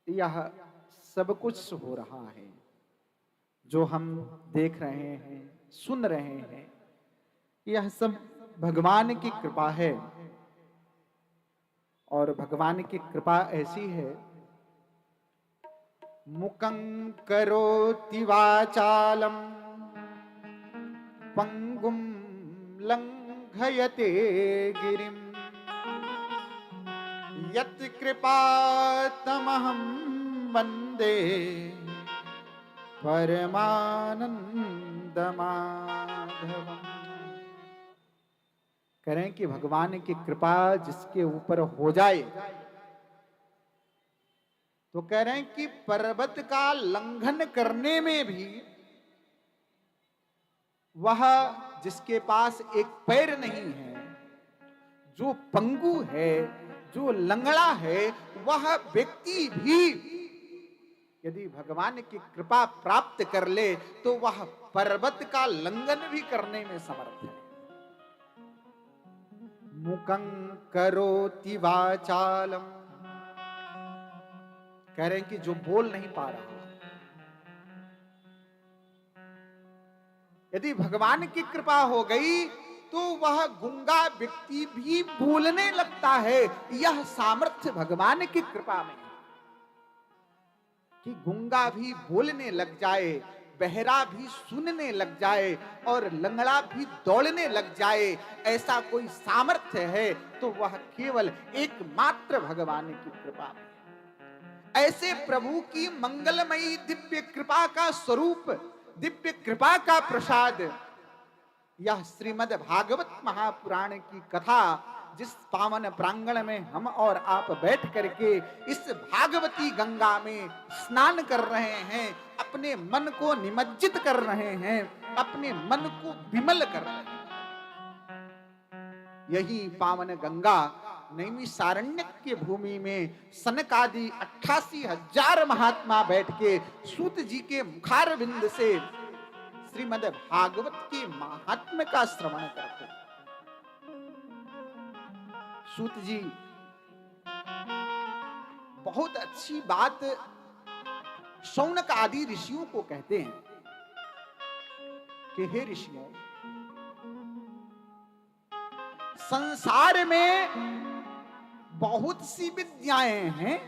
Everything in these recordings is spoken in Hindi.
यह सब कुछ हो रहा है जो हम देख रहे हैं, सुन रहे हैं, यह सब भगवान की कृपा है। और भगवान की कृपा ऐसी है, मुकं करोति वाचालम पंगुम लंघयते गिरिम यत् कृपातमहं वन्दे परमानंदमाधवम। करें कि भगवान की कृपा जिसके ऊपर हो जाए, तो कह रहे हैं कि पर्वत का लंघन करने में भी वह जिसके पास एक पैर नहीं है, जो पंगु है, जो लंगड़ा है, वह व्यक्ति भी यदि भगवान की कृपा प्राप्त कर ले तो वह पर्वत का लंघन भी करने में समर्थ है। मुकं करोति वाचालम, कह रहे हैं कि जो बोल नहीं पा रहा, यदि भगवान की कृपा हो गई तो वह गूंगा व्यक्ति भी बोलने लगता है। यह सामर्थ्य भगवान की कृपा में है कि गूंगा भी बोलने लग जाए, बहरा भी सुनने लग जाए और लंगड़ा भी दौड़ने लग जाए। ऐसा कोई सामर्थ्य है तो वह केवल एकमात्र भगवान की कृपा में। ऐसे प्रभु की मंगलमयी दिव्य कृपा का स्वरूप, दिव्य कृपा का प्रसाद, यह श्रीमद् भागवत महापुराण की कथा जिस पावन प्रांगण में हम और आप बैठ करके इस भागवती गंगा में स्नान कर रहे हैं, अपने मन को निमज्जित कर रहे हैं, अपने मन को विमल कर रहे हैं। यही पावन गंगा नैमिषारण्यक की भूमि में सनकादि 88,000 महात्मा बैठ के सूत जी के मुखार बिंद से श्रीमद् भागवत के महात्म्य का श्रवण करते। सूत जी बहुत अच्छी बात शौनक आदि ऋषियों को कहते हैं कि हे ऋषियों, संसार में बहुत सी विद्याएं हैं,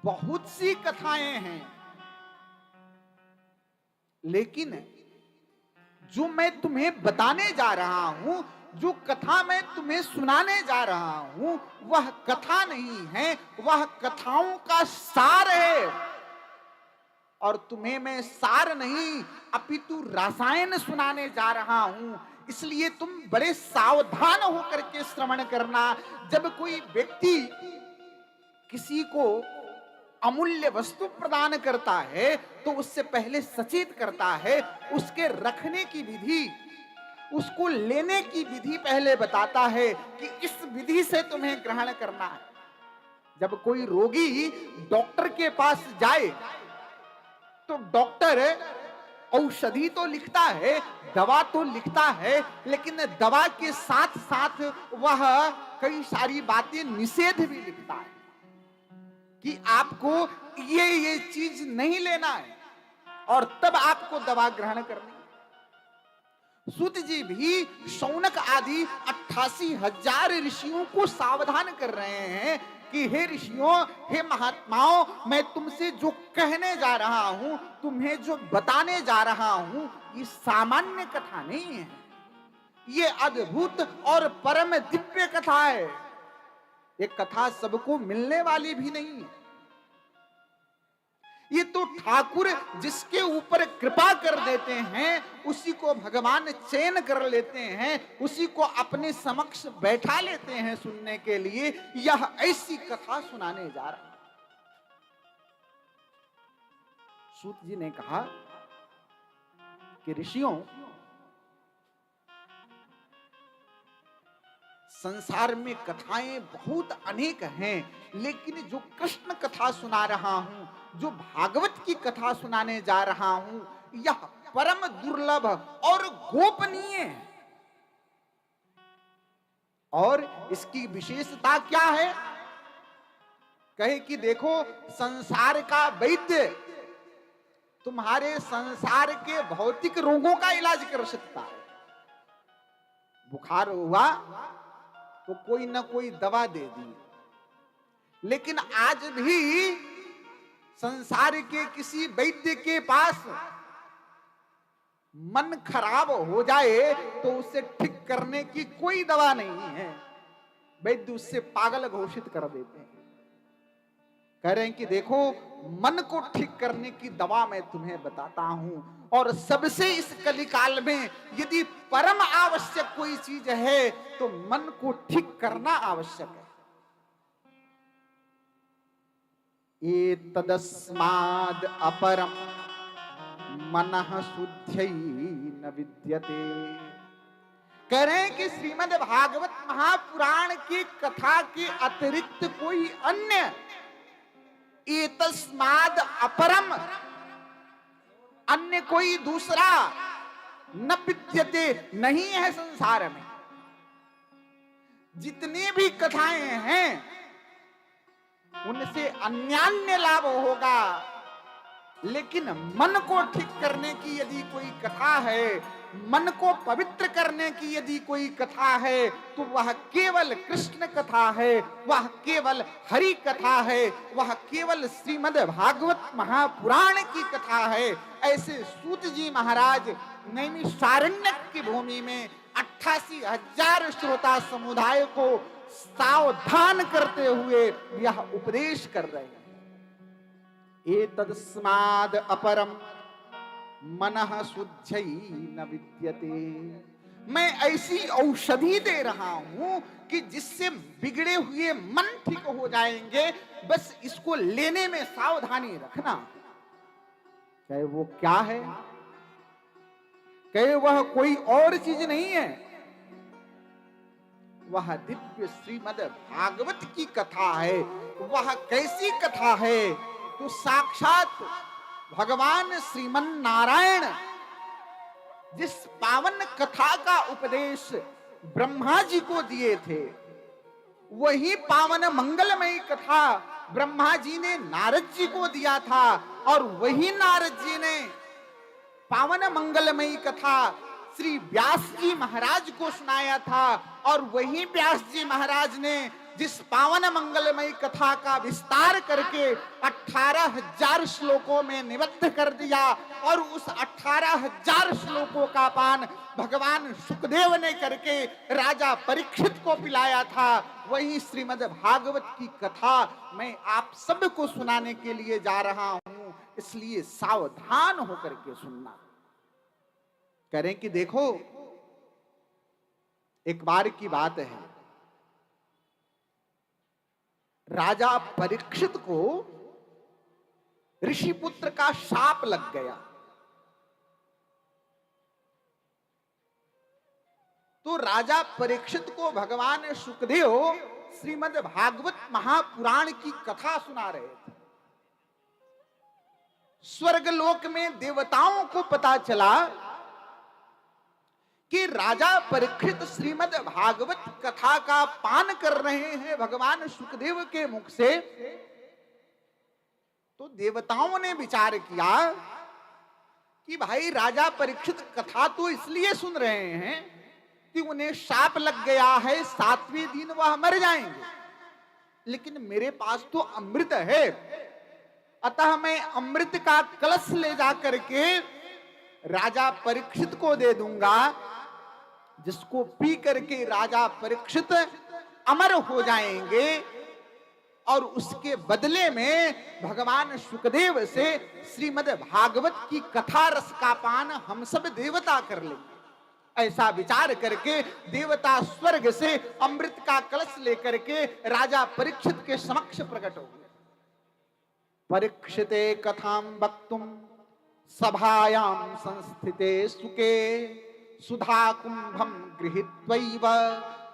बहुत सी कथाएं हैं, लेकिन जो मैं तुम्हें बताने जा रहा हूं, जो कथा मैं तुम्हें सुनाने जा रहा हूं, वह कथा नहीं है, वह कथाओं का सार है। और तुम्हें मैं सार नहीं अपितु रसायन सुनाने जा रहा हूं, इसलिए तुम बड़े सावधान होकर के श्रवण करना। जब कोई व्यक्ति किसी को अमूल्य वस्तु प्रदान करता है तो उससे पहले सचेत करता है, उसके रखने की विधि, उसको लेने की विधि पहले बताता है कि इस विधि से तुम्हें ग्रहण करना है। जब कोई रोगी डॉक्टर के पास जाए तो डॉक्टर औषधि तो लिखता है, दवा तो लिखता है, लेकिन दवा के साथ साथ वह कई सारी बातें निषेध भी लिखता है कि आपको ये चीज नहीं लेना है और तब आपको दवा ग्रहण करनी है। सूत जी भी शौनक आदि 88,000 ऋषियों को सावधान कर रहे हैं कि हे ऋषियों, हे महात्माओं, मैं तुमसे जो कहने जा रहा हूं, तुम्हें जो बताने जा रहा हूं, ये सामान्य कथा नहीं है, ये अद्भुत और परम दिव्य कथा है। एक कथा सबको मिलने वाली भी नहीं है। ये तो ठाकुर जिसके ऊपर कृपा कर देते हैं, उसी को भगवान चयन कर लेते हैं, उसी को अपने समक्ष बैठा लेते हैं सुनने के लिए। यह ऐसी कथा सुनाने जा रहा है। सूत जी ने कहा कि ऋषियों, संसार में कथाएं बहुत अनेक हैं, लेकिन जो कृष्ण कथा सुना रहा हूं, जो भागवत की कथा सुनाने जा रहा हूं, यह परम दुर्लभ और गोपनीय है। और इसकी विशेषता क्या है? कहे कि देखो संसार का वैद्य तुम्हारे संसार के भौतिक रोगों का इलाज कर सकता है। बुखार हुआ तो कोई ना कोई दवा दे दी, लेकिन आज भी संसार के किसी वैद्य के पास मन खराब हो जाए तो उसे ठीक करने की कोई दवा नहीं है, वैद्य उससे पागल घोषित कर देते हैं। कह रहे हैं कि देखो मन को ठीक करने की दवा मैं तुम्हें बताता हूं, और सबसे इस कलिकाल में यदि परम आवश्यक कोई चीज है तो मन को ठीक करना आवश्यक है। एतदस्माद् अपरम मनः शुद्ध्यै न विद्यते। कह रहे हैं कि श्रीमद् भागवत महापुराण की कथा के अतिरिक्त कोई अन्य एतस्माद् अपरम अन्य कोई दूसरा न विद्यते नहीं है संसार में। जितनी भी कथाएं हैं उनसे अन्यान्य लाभ होगा, लेकिन मन को ठीक करने की यदि कोई कथा है, मन को पवित्र करने की यदि कोई कथा है तो वह केवल कृष्ण कथा है, वह केवल हरि कथा है, वह केवल श्रीमद् भागवत महापुराण की कथा है। ऐसे सूत जी महाराज नैमिषारण्यक की भूमि में 88,000 श्रोता समुदाय को सावधान करते हुए यह उपदेश कर रहे हैं। एतस्माद् अपरम मनः शुद्ध्यै न विद्यते। मैं ऐसी औषधि दे रहा हूं कि जिससे बिगड़े हुए मन ठीक हो जाएंगे, बस इसको लेने में सावधानी रखना। कहे वो क्या है? कहे वह कोई और चीज नहीं है, वह दिव्य श्रीमद् भागवत की कथा है। वह कैसी कथा है? तो साक्षात भगवान श्रीमन नारायण जिस पावन कथा का उपदेश ब्रह्मा जी को दिए थे, वही पावन मंगलमयी कथा ब्रह्मा जी ने नारद जी को दिया था, और वही नारद जी ने पावन मंगलमयी कथा श्री व्यास जी महाराज को सुनाया था, और वही व्यास जी महाराज ने जिस पावन मंगलमयी कथा का विस्तार करके 18,000 श्लोकों में निबद्ध कर दिया, और उस 18,000 श्लोकों का पान भगवान सुखदेव ने करके राजा परीक्षित को पिलाया था, वही श्रीमद् भागवत की कथा मैं आप सबको सुनाने के लिए जा रहा हूं। इसलिए सावधान होकर के सुनना। करें कि देखो, एक बार की बात है, राजा परीक्षित को ऋषिपुत्र का शाप लग गया। तो राजा परीक्षित को भगवान सुखदेव श्रीमद् भागवत महापुराण की कथा सुना रहे थे। स्वर्गलोक में देवताओं को पता चला कि राजा परीक्षित श्रीमद् भागवत कथा का पान कर रहे हैं भगवान सुखदेव के मुख से। तो देवताओं ने विचार किया कि भाई राजा परीक्षित कथा तो इसलिए सुन रहे हैं कि उन्हें शाप लग गया है, 7वें दिन वह मर जाएंगे, लेकिन मेरे पास तो अमृत है, अतः मैं अमृत का कलश ले जाकर के राजा परीक्षित को दे दूंगा, जिसको पी करके राजा परीक्षित अमर हो जाएंगे, और उसके बदले में भगवान सुखदेव से श्रीमद् भागवत की कथा रस का पान हम सब देवता कर लेंगे। ऐसा विचार करके देवता स्वर्ग से अमृत का कलश लेकर के राजा परीक्षित के समक्ष प्रकट हो गए। परीक्षिते कथां वक्तुं सभायां संस्थिते सुके सुधा कुंभम गृहीत्वैव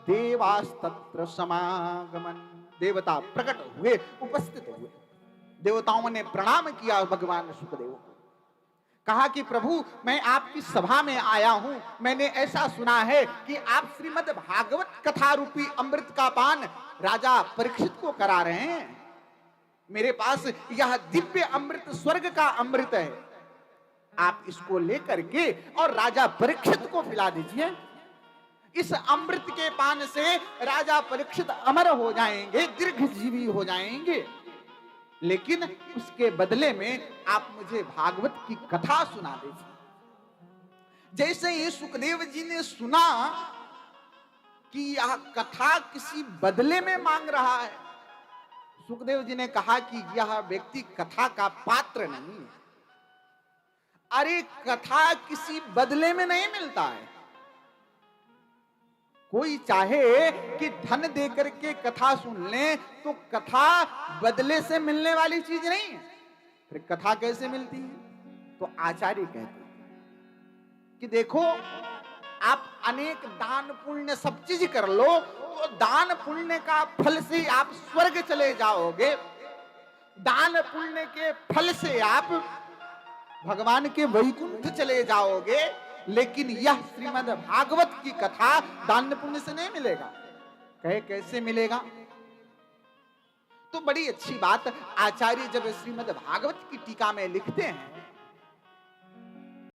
देवास्तत्र समागमन। देवता प्रकट हुए, उपस्थित हुए। देवताओं ने प्रणाम किया भगवान सुखदेव को, कहा कि प्रभु मैं आपकी सभा में आया हूं, मैंने ऐसा सुना है कि आप श्रीमद् भागवत कथा रूपी अमृत का पान राजा परीक्षित को करा रहे हैं। मेरे पास यह दिव्य अमृत स्वर्ग का अमृत है, आप इसको लेकर के और राजा परीक्षित को पिला दीजिए। इस अमृत के पान से राजा परीक्षित अमर हो जाएंगे, दीर्घजीवी हो जाएंगे। लेकिन उसके बदले में आप मुझे भागवत की कथा सुना दीजिए। जैसे ही सुखदेव जी ने सुना कि यह कथा किसी बदले में मांग रहा है, सुखदेव जी ने कहा कि यह व्यक्ति कथा का पात्र नहीं है। अरे कथा किसी बदले में नहीं मिलता है। कोई चाहे कि धन देकर के कथा सुन ले तो कथा बदले से मिलने वाली चीज नहीं है। फिर कथा कैसे मिलती है? तो आचार्य कहते हैं कि देखो, आप अनेक दान पुण्य सब चीज कर लो, तो दान पुण्य का फल से आप स्वर्ग चले जाओगे, दान पुण्य के फल से आप भगवान के वैकुंठ चले जाओगे। लेकिन यह श्रीमद् भागवत की कथा दान पुण्य से नहीं मिलेगा। कहे कैसे मिलेगा? तो बड़ी अच्छी बात आचार्य जब श्रीमद् भागवत की टीका में लिखते हैं